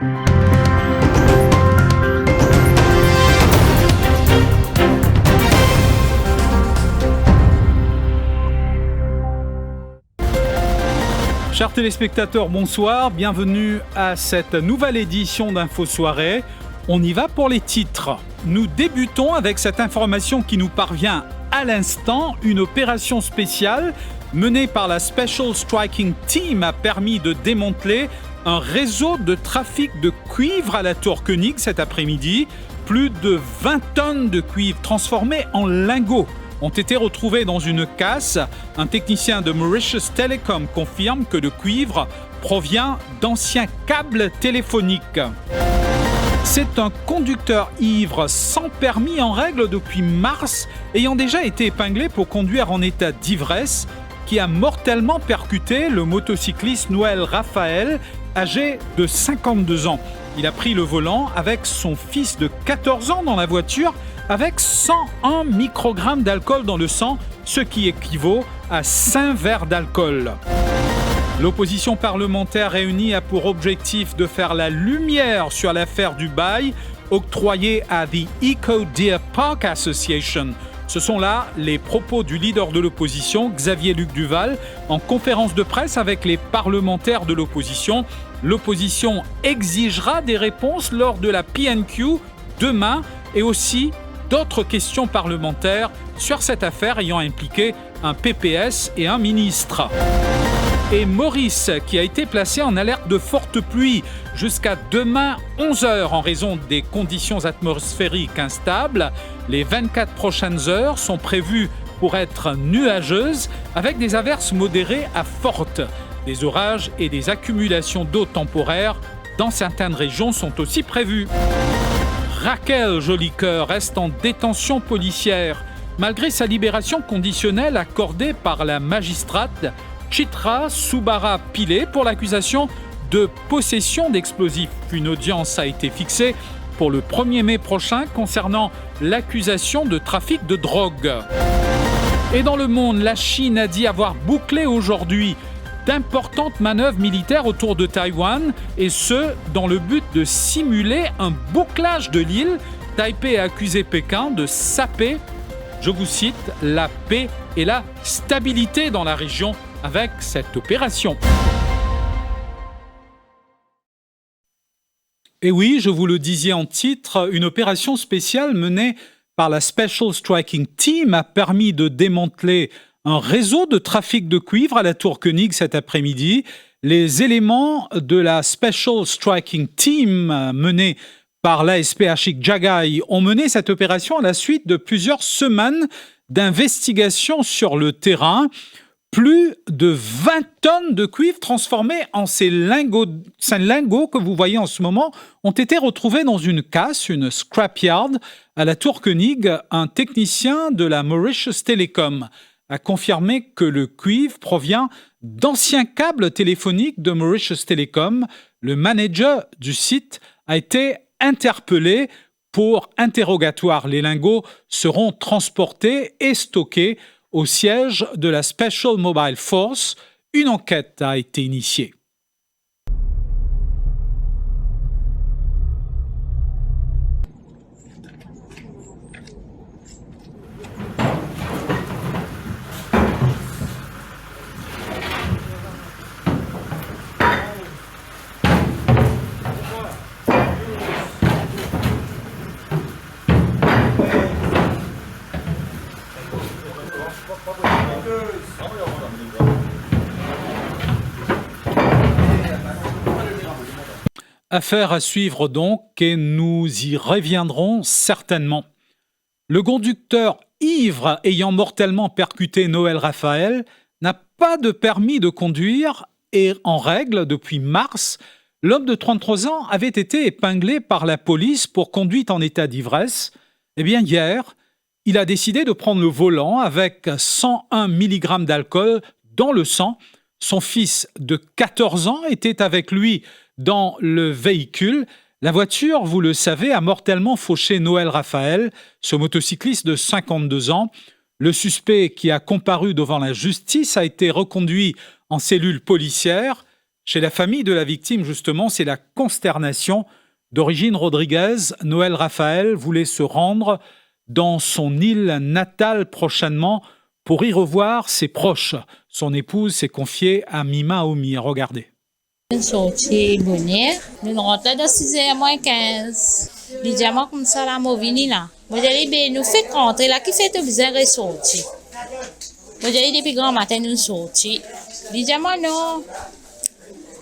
Chers téléspectateurs, bonsoir, bienvenue à cette nouvelle édition d'Info Soirée. On y va pour les titres. Nous débutons avec cette information qui nous parvient à l'instant. Une opération spéciale menée par la Special Striking Team a permis de démanteler un réseau de trafic de cuivre à la Tour König cet après-midi. Plus de 20 tonnes de cuivre transformées en lingots ont été retrouvés dans une casse. Un technicien de Mauritius Telecom confirme que le cuivre provient d'anciens câbles téléphoniques. C'est un conducteur ivre sans permis en règle depuis mars, ayant déjà été épinglé pour conduire en état d'ivresse, qui a mortellement percuté le motocycliste Noël Raphaël, âgé de 52 ans. Il a pris le volant avec son fils de 14 ans dans la voiture, avec 101 microgrammes d'alcool dans le sang, ce qui équivaut à 5 verres d'alcool. L'opposition parlementaire réunie a pour objectif de faire la lumière sur l'affaire du bail octroyé à The Eco Deer Park Association. Ce sont là les propos du leader de l'opposition, Xavier-Luc Duval, en conférence de presse avec les parlementaires de l'opposition. L'opposition exigera des réponses lors de la PNQ demain et aussi d'autres questions parlementaires sur cette affaire ayant impliqué un PPS et un ministre. Et Maurice, qui a été placé en alerte de forte pluie jusqu'à demain 11h en raison des conditions atmosphériques instables. Les 24 prochaines heures sont prévues pour être nuageuses avec des averses modérées à fortes. Des orages et des accumulations d'eau temporaires dans certaines régions sont aussi prévues. Raquel Jolicoeur reste en détention policière malgré sa libération conditionnelle accordée par la magistrate Chitra Subara Pillay pour l'accusation de possession d'explosifs. Une audience a été fixée pour le 1er mai prochain concernant l'accusation de trafic de drogue. Et dans le monde, la Chine a dit avoir bouclé aujourd'hui d'importantes manœuvres militaires autour de Taïwan, et ce, dans le but de simuler un bouclage de l'île. Taipei a accusé Pékin de saper, je vous cite, la paix et la stabilité dans la région avec cette opération. Et oui, je vous le disais en titre, une opération spéciale menée par la Special Striking Team a permis de démanteler un réseau de trafic de cuivre à la Tour König cet après-midi. Les éléments de la Special Striking Team menée par l'ASP Ashik Jagai ont mené cette opération à la suite de plusieurs semaines d'investigation sur le terrain. Plus de 20 tonnes de cuivre transformées en ces lingots que vous voyez en ce moment ont été retrouvés dans une casse, une scrapyard, à la Tour König. Un technicien de la Mauritius Telecom a confirmé que le cuivre provient d'anciens câbles téléphoniques de Mauritius Telecom. Le manager du site a été interpellé pour interrogatoire. Les lingots seront transportés et stockés au siège de la Special Mobile Force. Une enquête a été initiée. Affaire à suivre donc, et nous y reviendrons certainement. Le conducteur ivre ayant mortellement percuté Noël Raphaël n'a pas de permis de conduire et en règle depuis mars. L'homme de 33 ans avait été épinglé par la police pour conduite en état d'ivresse. Eh bien hier, il a décidé de prendre le volant avec 101 mg d'alcool dans le sang. Son fils de 14 ans était avec lui dans le véhicule. La voiture, vous le savez, a mortellement fauché Noël Raphaël, ce motocycliste de 52 ans. Le suspect qui a comparu devant la justice a été reconduit en cellule policière. Chez la famille de la victime, justement, c'est la consternation. D'origine Rodriguez, Noël Raphaël voulait se rendre dans son île natale prochainement pour y revoir ses proches. Son épouse s'est confiée à Mima Omi. Regardez. Nous sortis bonnière, nous rentrons dans 6h moins 15. Les diamants comme ça, là, nous venons là. Moi, j'ai dit, nous fait rentrer là, qui fait tout bizarre et sortir. Moi, j'ai dit, depuis grand matin, nous sortis. Les diamants, non.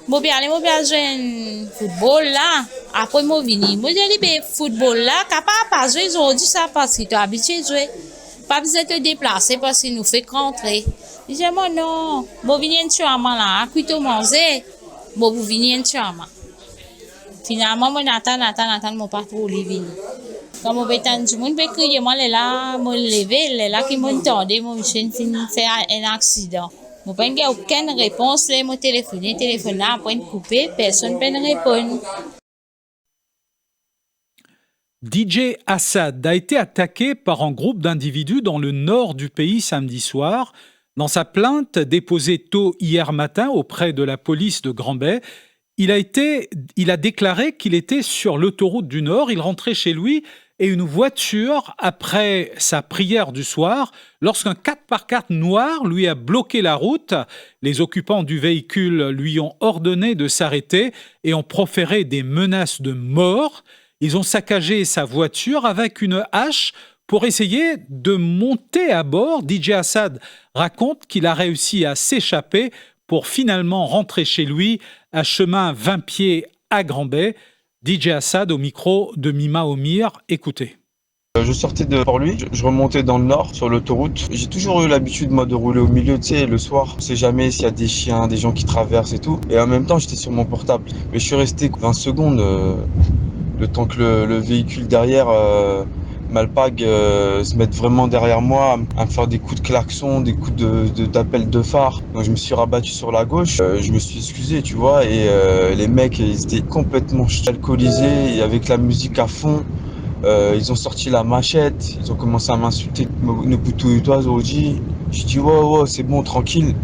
Moi, bien jouer football là. Après, moi, venir. Moi, j'ai dit, football là, capable pas jouer aujourd'hui, ça, parce que tu es habitué à jouer. Pas besoin de te déplacer parce qu'il nous fait rentrer. Les diamants, non. Moi, venir en tuama là, puis tout manger. Moi, vous venez en tuama. Finalement, moi, Nathan, mon patron, il vient. Quand je vais attendre, je vais crier, moi, là, je vais lever, là, qui m'entendent, moi, je vais faire un accident. Je n'ai pas aucune réponse, je vais téléphoner, après une coupée, personne ne peut répondre. DJ Assad a été attaqué par un groupe d'individus dans le nord du pays samedi soir. Dans sa plainte déposée tôt hier matin auprès de la police de Grand-Bay, il a déclaré qu'il était sur l'autoroute du Nord. Il rentrait chez lui et une voiture, après sa prière du soir, lorsqu'un 4x4 noir lui a bloqué la route. Les occupants du véhicule lui ont ordonné de s'arrêter et ont proféré des menaces de mort. Ils ont saccagé sa voiture avec une hache pour essayer de monter à bord. DJ Assad raconte qu'il a réussi à s'échapper pour finalement rentrer chez lui à chemin 20 pieds à Grand-Bay. DJ Assad au micro de Mima Omir. Écoutez. Je sortais de Port-Louis, je remontais dans le nord sur l'autoroute. J'ai toujours eu l'habitude moi de rouler au milieu, tu sais, le soir. On sait jamais s'il y a des chiens, des gens qui traversent et tout. Et en même temps, j'étais sur mon portable. Mais je suis resté 20 secondes, le temps que le véhicule derrière, Malpag, se mette vraiment derrière moi, à me faire des coups de klaxon, des coups d'appel de phare. Donc je me suis rabattu sur la gauche, je me suis excusé, tu vois. Et les mecs, ils étaient complètement alcoolisés, et avec la musique à fond. Ils ont sorti la machette, ils ont commencé à m'insulter. Toi aujourd'hui. J'ai dit ouais, c'est bon, tranquille.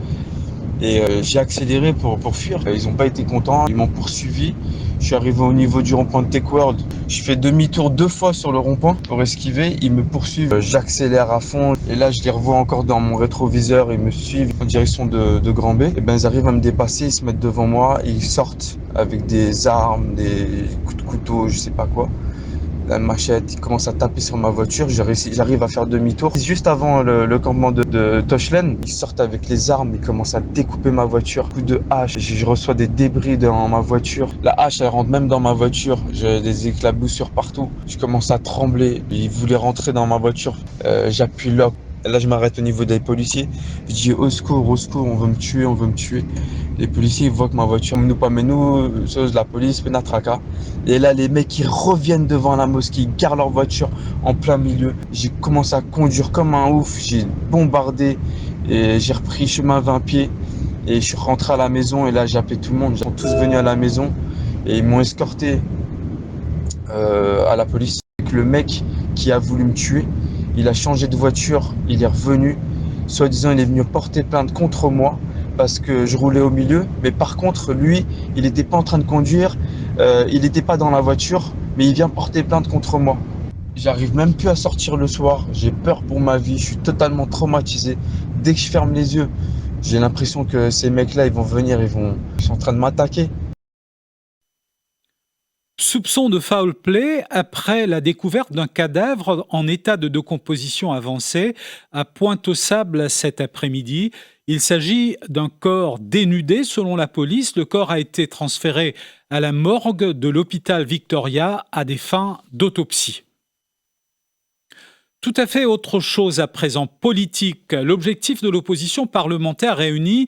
Et j'ai accéléré pour fuir. Ils n'ont pas été contents, ils m'ont poursuivi. Je suis arrivé au niveau du rond-point de Tech World. Je fais demi-tour 2 fois sur le rond-point pour esquiver. Ils me poursuivent, j'accélère à fond. Et là, je les revois encore dans mon rétroviseur. Ils me suivent en direction de Grand-Bay. Et ben, ils arrivent à me dépasser, ils se mettent devant moi. Ils sortent avec des armes, des coups de couteau, je sais pas quoi. La machette, il commence à taper sur ma voiture, j'arrive à faire demi-tour. Juste avant le campement de Tochelen, ils sortent avec les armes, ils commencent à découper ma voiture. Coup de hache, je reçois des débris dans ma voiture. La hache, elle rentre même dans ma voiture, j'ai des éclaboussures partout. Je commence à trembler, ils voulaient rentrer dans ma voiture. J'appuie lock. Là, je m'arrête au niveau des policiers. Je dis au secours, on veut me tuer. Les policiers ils voient que ma voiture, la police, Penatraka. Et là, les mecs, ils reviennent devant la mosquée, ils garent leur voiture en plein milieu. J'ai commencé à conduire comme un ouf, j'ai bombardé et j'ai repris chemin 20 pieds. Et je suis rentré à la maison et là, j'ai appelé tout le monde. Ils sont tous venus à la maison et ils m'ont escorté à la police. Le mec qui a voulu me tuer, il a changé de voiture, il est revenu. Soi-disant, il est venu porter plainte contre moi parce que je roulais au milieu. Mais par contre, lui, il n'était pas en train de conduire, il n'était pas dans la voiture, mais il vient porter plainte contre moi. J'arrive même plus à sortir le soir, j'ai peur pour ma vie, je suis totalement traumatisé. Dès que je ferme les yeux, j'ai l'impression que ces mecs-là, ils vont venir, ils sont en train de m'attaquer. Soupçon de foul play après la découverte d'un cadavre en état de décomposition avancée à Pointe-aux-Sables cet après-midi. Il s'agit d'un corps dénudé selon la police. Le corps a été transféré à la morgue de l'hôpital Victoria à des fins d'autopsie. Tout à fait autre chose à présent, politique. L'objectif de l'opposition parlementaire réunie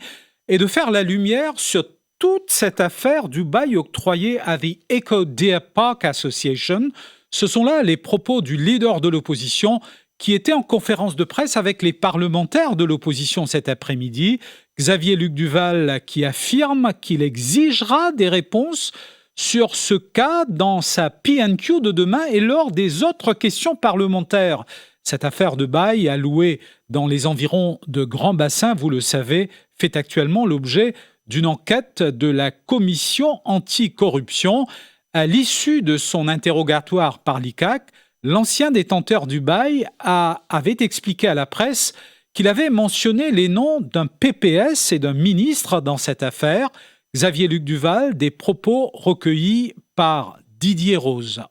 est de faire la lumière sur toute cette affaire du bail octroyé à The Echo Deer Park Association. Ce sont là les propos du leader de l'opposition qui était en conférence de presse avec les parlementaires de l'opposition cet après-midi. Xavier Luc Duval qui affirme qu'il exigera des réponses sur ce cas dans sa PNQ de demain et lors des autres questions parlementaires. Cette affaire de bail allouée dans les environs de Grand Bassin, vous le savez, fait actuellement l'objet d'une enquête de la commission anticorruption. À l'issue de son interrogatoire par l'ICAC, l'ancien détenteur du bail avait expliqué à la presse qu'il avait mentionné les noms d'un PPS et d'un ministre dans cette affaire. Xavier Luc Duval, des propos recueillis par Didier Rose.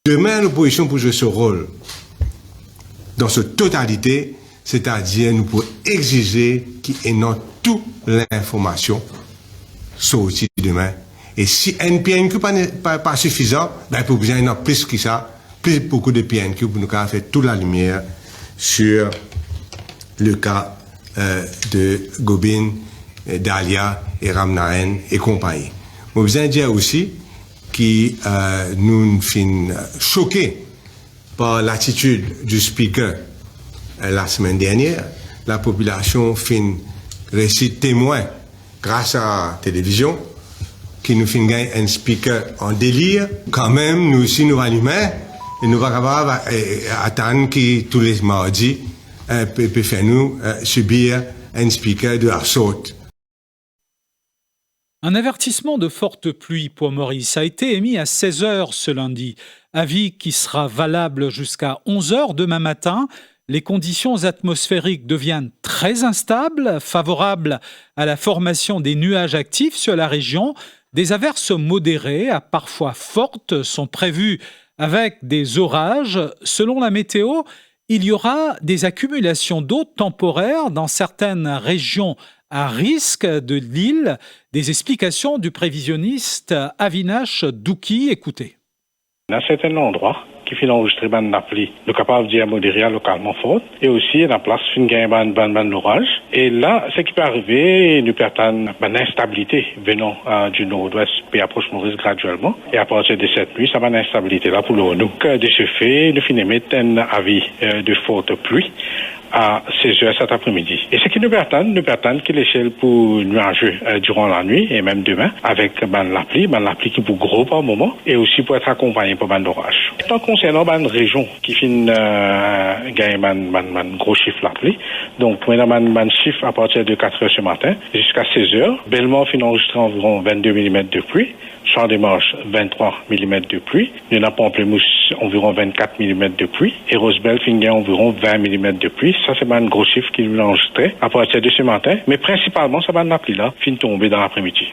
Demain, l'opposition pour jouer ce rôle dans sa totalité, c'est-à-dire nous pouvons exiger qu'il y ait toute l'information sortie demain. Et si un PNQ pas suffisant, ben pour besoin d'en plus que ça, plus beaucoup de PNQ pour nous faire toute la lumière sur le cas de Gobin, Dalia et Ramnaen et compagnie. Moi, besoin de dire aussi que nous sommes choqués par l'attitude du speaker la semaine dernière. La population fin récite témoin grâce à la télévision qui nous fait gagner un speaker en délire. Quand même, nous aussi, nous sommes humains et nous sommes capables d'attendre que tous les mardis peut faire nous subir un speaker de la sorte. Un avertissement de forte pluie pour Maurice a été émis à 16h ce lundi. Avis qui sera valable jusqu'à 11h demain matin. Les conditions atmosphériques deviennent très instables, favorables à la formation des nuages actifs sur la région. Des averses modérées à parfois fortes sont prévues avec des orages. Selon la météo, il y aura des accumulations d'eau temporaires dans certaines régions à risque de l'île. Des explications du prévisionniste Avinash Douki. Écoutez. Dans certains endroits, qui fait l'enregistrer la pluie, le capable de modérer localement forte, et aussi la place fin gain ban l'orage. Et là, ce qui peut arriver, nous perdons l'instabilité venant du nord-ouest, puis approche Maurice graduellement. Et à partir de cette nuit, ça va l'instabilité là pour nous. De ce fait, nous finissons mettre un avis de forte pluie à 16h cet après-midi. Et ce qui nous pertend que l'échelle pour nuageux durant la nuit et même demain avec la pluie qui est pour gros par moment et aussi pour être accompagné par l'orage. Tant concernant la région qui finit gagner gros chiffre la pluie, donc maintenant chiffre à partir de 4h ce matin jusqu'à 16h, Bellemont finit enregistrer environ 22 mm de pluie, Champ-des-Marches 23 mm de pluie, nous n'avons Pamplemousse environ 24 mm de pluie et Rosebel finit environ 20 mm de pluie. Ça, c'est un gros chiffre qui nous enregistré à partir de ce matin. Mais principalement, ça va la pluie là, fin tomber dans l'après-midi.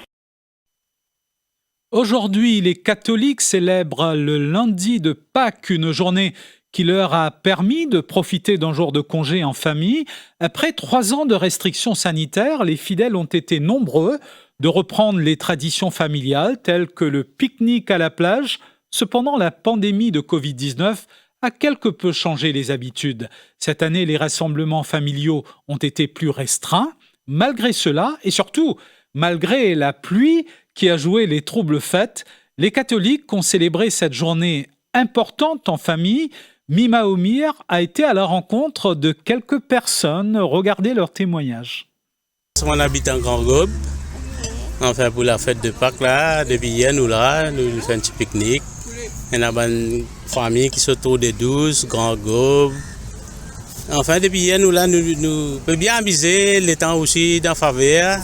Aujourd'hui, les catholiques célèbrent le lundi de Pâques, une journée qui leur a permis de profiter d'un jour de congé en famille. Après 3 ans de restrictions sanitaires, les fidèles ont été nombreux de reprendre les traditions familiales telles que le pique-nique à la plage. Cependant, la pandémie de Covid-19 a quelque peu changé les habitudes. Cette année, les rassemblements familiaux ont été plus restreints. Malgré cela, et surtout malgré la pluie qui a joué les troubles fêtes, les catholiques ont célébré cette journée importante en famille. Mima Omir a été à la rencontre de quelques personnes. Regardez leurs témoignages. On habite en Grand Gobe. Enfin, pour la fête de Pâques, là, depuis hier, nous faisons un petit pique-nique. Il y a une famille qui s'autour de 12, Grand Gobe. Enfin, depuis hier, nous pouvons bien amuser, le temps aussi dans la faveur.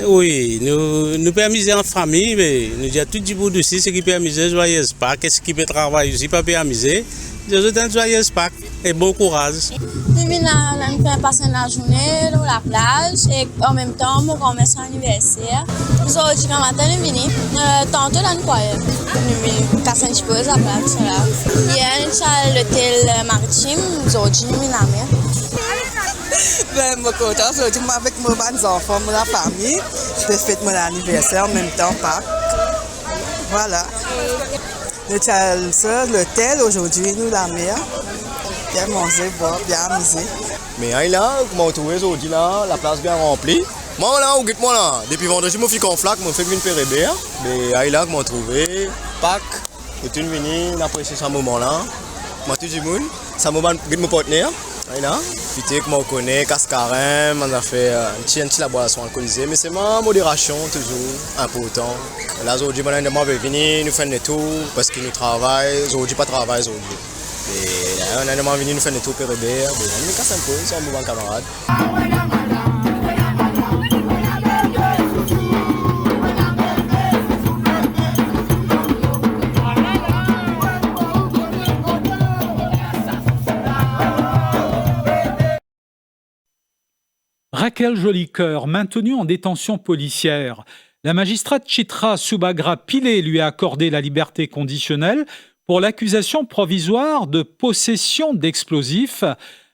Oui, nous pouvons amuser en famille, mais nous avons tout du bout aussi, ce qui peut amuser, joyeuse Pâques, ce qui peut travailler aussi, pas bien amuser. Je vous souhaite joyeuse Pâques et bon courage. Nous faisons passer la journée sur la plage et en même temps, mon grand-mère son anniversaire. Nous avons dit que matin, nous venons, tantôt dans le coin. Nous venons casser un petit peu la plage. Hier, nous sommes à l'hôtel maritime, nous avons dit nous venons à la mer. Je suis content aujourd'hui avec mes enfants, la famille. Je fête mon anniversaire en même temps, Pâques. Voilà. Nous sommes à l'hôtel aujourd'hui, nous la mer. Bien manger, boire, bien amuser. Mais là, comment trouver aujourd'hui là, la place bien remplie. Moi là, moi là, depuis vendredi, je suis en flaque, je fais une pérébère. Mais là, comment trouver Pâques, je suis venu apprécier ce moment là. Moi tout le monde, ça m'a dit mon partenaire. Là, puis comment on connaît, cascarem, on a fait un petit laboration alcoolisée, mais c'est ma modération toujours important. Là aujourd'hui, on est venu, nous faisons des tours parce que nous travaillons, aujourd'hui pas travail aujourd'hui. Et là, on est venu nous faire des tours pérébères, on nous casse un peu, c'est un bon camarade. Raquel Jolicoeur, maintenue en détention policière. La magistrate Chitra Subhagra Pillay lui a accordé la liberté conditionnelle pour l'accusation provisoire de possession d'explosifs,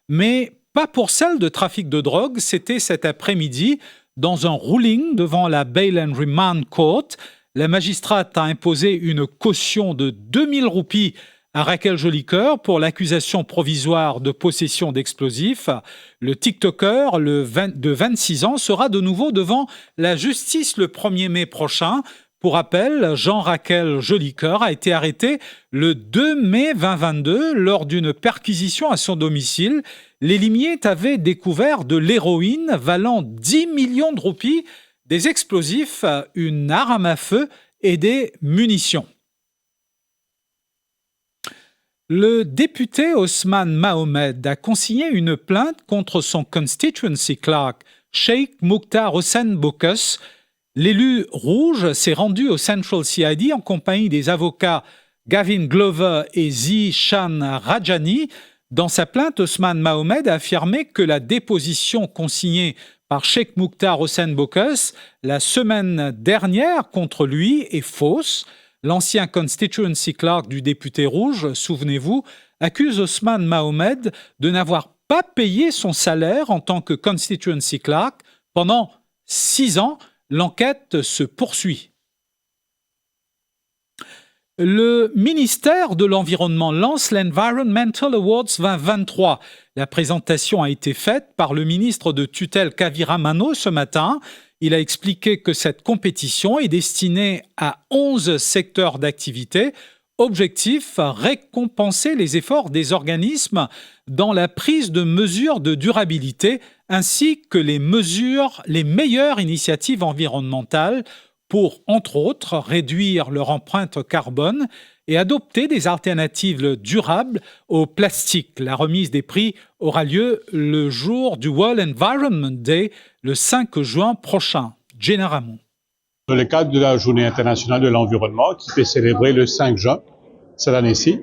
mais pas pour celle de trafic de drogue. C'était cet après-midi dans un ruling devant la Bail and Remand Court. La magistrate a imposé une caution de 2000 roupies à Raquel Jolicoeur pour l'accusation provisoire de possession d'explosifs. Le TikToker de 26 ans sera de nouveau devant la justice le 1er mai prochain. Pour rappel, Jean-Raquel Jolicoeur a été arrêté le 2 mai 2022 lors d'une perquisition à son domicile. Les limiers avaient découvert de l'héroïne valant 10 millions de roupies, des explosifs, une arme à feu et des munitions. Le député Osman Mahomed a consigné une plainte contre son constituency clerk, Sheikh Mukhtar Hossain Bokus. L'élu rouge s'est rendu au Central CID en compagnie des avocats Gavin Glover et Zishan Rajani. Dans sa plainte, Osman Mahomed a affirmé que la déposition consignée par Sheikh Mukhtar Hossain Bokus la semaine dernière contre lui est fausse. L'ancien constituency clerk du député rouge, souvenez-vous, accuse Osman Mahomed de n'avoir pas payé son salaire en tant que constituency clerk pendant 6 ans. L'enquête se poursuit. Le ministère de l'Environnement lance l'Environmental Awards 2023. La présentation a été faite par le ministre de tutelle Kavira Mano ce matin. Il a expliqué que cette compétition est destinée à 11 secteurs d'activité. Objectif, récompenser les efforts des organismes dans la prise de mesures de durabilité ainsi que les meilleures initiatives environnementales pour, entre autres, réduire leur empreinte carbone et adopter des alternatives durables au plastique. La remise des prix aura lieu le jour du World Environment Day, le 5 juin prochain. Jenna Ramon. Dans le cadre de la Journée internationale de l'environnement, qui est célébrée le 5 juin cette année-ci,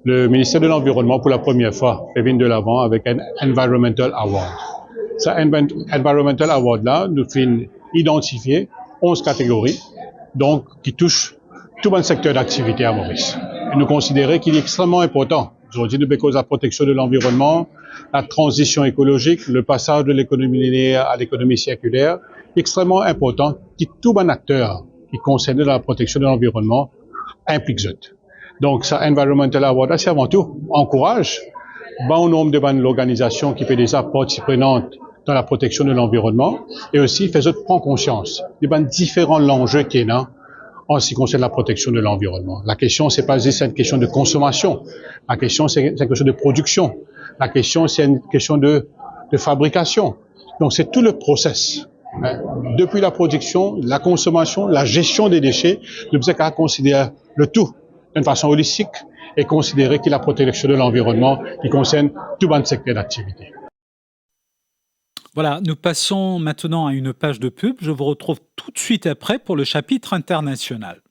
le ministère de l'Environnement, pour la première fois, vient de l'avant avec un Environmental Award. Ce Environmental Award-là nous fait identifier 11 catégories, donc qui touchent tout le secteur d'activité à Maurice. Et nous considérons qu'il est extrêmement important, aujourd'hui, de cause la protection de l'environnement, la transition écologique, le passage de l'économie linéaire à l'économie circulaire, extrêmement important que tout bon acteur qui concerne la protection de l'environnement implique ça. Donc, ça Environmental Award, c'est avant tout encourage bon nombre de bonnes organisations qui fait des parties prenantes dans la protection de l'environnement et aussi fait prendre conscience des différents enjeux qu'il y a là en ce qui concerne la protection de l'environnement. La question, c'est pas juste une question de consommation. La question, c'est une question de production. La question, c'est une question de fabrication. Donc, c'est tout le process. Depuis la production, la consommation, la gestion des déchets, nous devons considérer le tout d'une façon holistique et considérer que la protection de l'environnement qui concerne tout bon secteur d'activité. Voilà, nous passons maintenant à une page de pub. Je vous retrouve tout de suite après pour le chapitre international.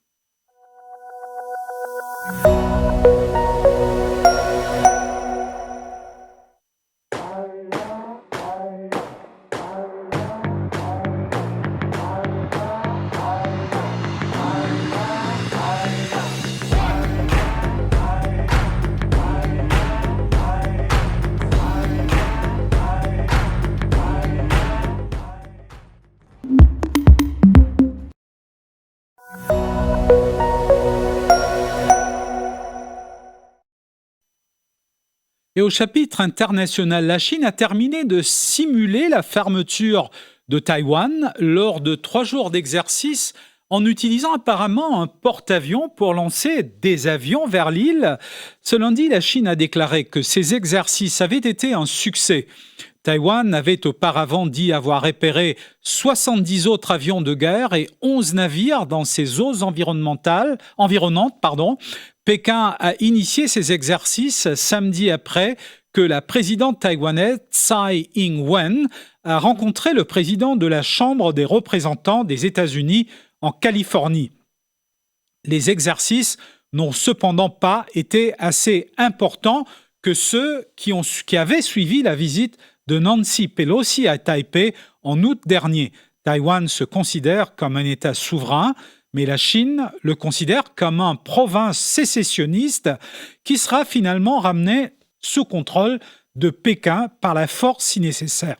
Et au chapitre international, la Chine a terminé de simuler la fermeture de Taïwan lors de 3 jours d'exercice en utilisant apparemment un porte-avions pour lancer des avions vers l'île. Ce lundi, la Chine a déclaré que ces exercices avaient été un succès. Taïwan avait auparavant dit avoir repéré 70 autres avions de guerre et 11 navires dans ses eaux environnantes. Pékin a initié ces exercices samedi après que la présidente taïwanaise Tsai Ing-wen a rencontré le président de la Chambre des représentants des États-Unis en Californie. Les exercices n'ont cependant pas été assez importants que ceux qui avaient suivi la visite de Nancy Pelosi à Taipei en août dernier. Taïwan se considère comme un État souverain, mais la Chine le considère comme une province sécessionniste qui sera finalement ramenée sous contrôle de Pékin par la force si nécessaire.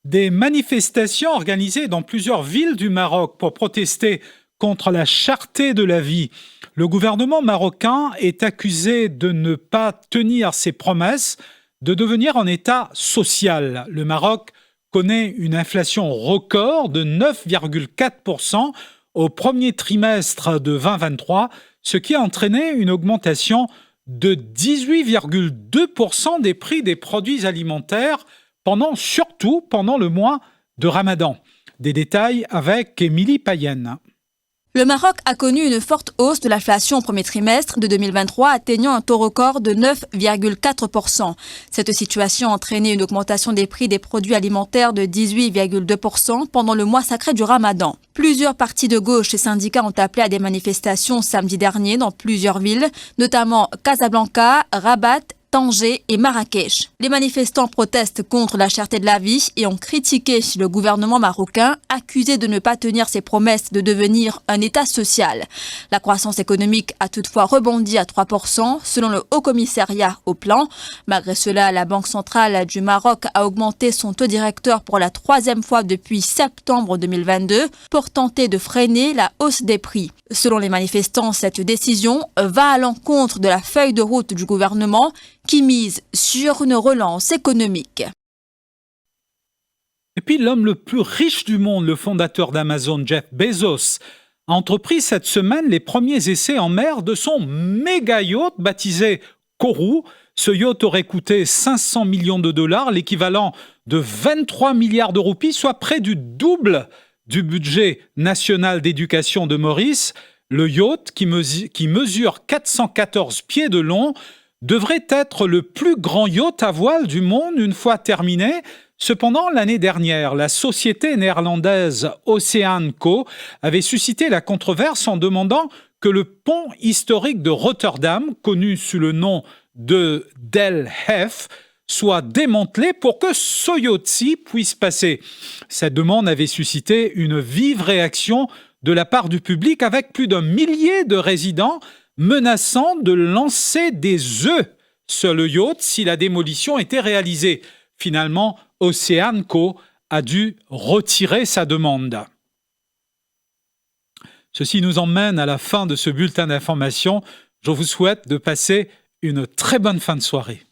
Des manifestations organisées dans plusieurs villes du Maroc pour protester contre la cherté de la vie. Le gouvernement marocain est accusé de ne pas tenir ses promesses de devenir un État social. Le Maroc connaît une inflation record de 9,4% au premier trimestre de 2023, ce qui a entraîné une augmentation de 18,2% des prix des produits alimentaires, surtout pendant le mois de Ramadan. Des détails avec Émilie Payenne. Le Maroc a connu une forte hausse de l'inflation au premier trimestre de 2023, atteignant un taux record de 9,4%. Cette situation a entraîné une augmentation des prix des produits alimentaires de 18,2% pendant le mois sacré du Ramadan. Plusieurs partis de gauche et syndicats ont appelé à des manifestations samedi dernier dans plusieurs villes, notamment Casablanca, Rabat, Tanger et Marrakech. Les manifestants protestent contre la cherté de la vie et ont critiqué le gouvernement marocain, accusé de ne pas tenir ses promesses de devenir un État social. La croissance économique a toutefois rebondi à 3% selon le Haut-Commissariat au Plan. Malgré cela, la Banque centrale du Maroc a augmenté son taux directeur pour la troisième fois depuis septembre 2022 pour tenter de freiner la hausse des prix. Selon les manifestants, cette décision va à l'encontre de la feuille de route du gouvernement qui mise sur une relance économique. Et puis l'homme le plus riche du monde, le fondateur d'Amazon, Jeff Bezos, a entrepris cette semaine les premiers essais en mer de son méga yacht baptisé Kourou. Ce yacht aurait coûté 500 millions de dollars, l'équivalent de 23 milliards de roupies, soit près du double du budget national d'éducation de Maurice. Le yacht, qui mesure 414 pieds de long, devrait être le plus grand yacht à voile du monde une fois terminé. Cependant, l'année dernière, la société néerlandaise Oceanco avait suscité la controverse en demandant que le pont historique de Rotterdam, connu sous le nom de Del Hef, soit démantelé pour que ce yacht-ci puisse passer. Cette demande avait suscité une vive réaction de la part du public avec plus d'1 millier de résidents menaçant de lancer des œufs sur le yacht si la démolition était réalisée. Finalement, Oceanco a dû retirer sa demande. Ceci nous emmène à la fin de ce bulletin d'information. Je vous souhaite de passer une très bonne fin de soirée.